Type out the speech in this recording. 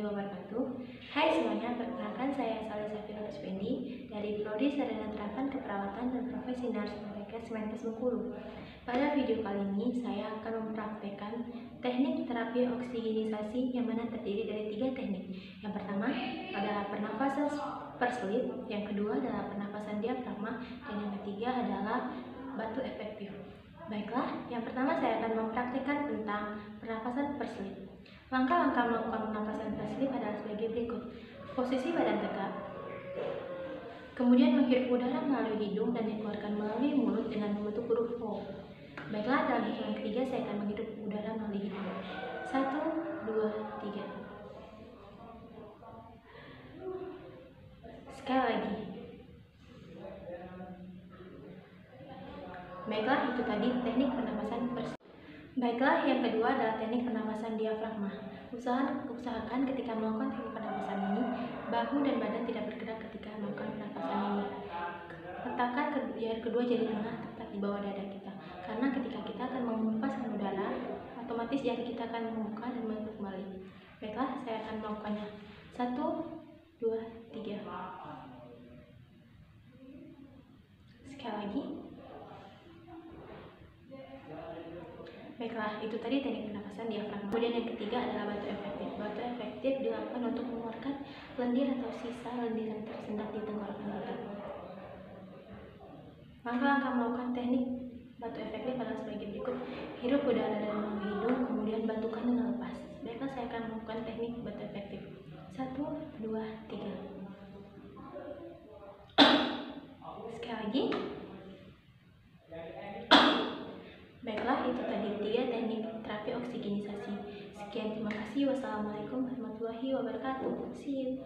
wabarakatuh. Hai semuanya, perkenalkan saya Salih Safira Ruspendi dari Prodi Sarana Terapan Keperawatan dan Profesi Nars Kemenkes Menkes Bengkulu. Pada video kali ini saya akan mempraktekkan teknik terapi oksigenisasi yang mana terdiri dari 3 teknik. Yang pertama adalah pernafasan perslit, yang kedua adalah pernafasan diafragma, dan yang ketiga adalah batu efektif. Baiklah, yang pertama saya akan mempraktikkan tentang pernapasan perslit. Langkah-langkah melakukan pernapasan perslit adalah sebagai berikut. Posisi badan tegak, kemudian menghirup udara melalui hidung dan dikeluarkan melalui mulut dengan membentuk huruf O. Baiklah, dalam hitungan ketiga saya akan menghirup udara melalui hidung. 1, 2, 3. Sekali lagi. Baiklah, itu tadi teknik pernapasan perslit. Baiklah, yang kedua adalah teknik pernapasan diafragma. Usahakan ketika melakukan teknik pernapasan ini, bahu dan badan tidak bergerak ketika melakukan pernapasan ini. Letakkan kedua jari tengah tepat di bawah dada kita, karena ketika kita akan menghempaskan udara, otomatis jari kita akan membuka dan menutup kembali. Baiklah, saya akan melakukannya. 1, 2, 3. Sekali lagi. Baiklah, itu tadi teknik pernapasan diafragma. Kemudian yang ketiga adalah batu efektif. Batu efektif dilakukan untuk mengeluarkan lendir atau sisa lendir yang tersendat di tenggorokan kita. Langkah-langkah melakukan teknik batu efektif adalah sebagai berikut. Hirup udara dari melalui hidung, kemudian bantukan dengan lepas. Baiklah, saya akan melakukan teknik batu efektif. 1, 2, 3. Sekali lagi. Baiklah, itu tadi 3 teknik terapi oksigenisasi. Sekian, terima kasih. Wassalamualaikum warahmatullahi wabarakatuh. See you.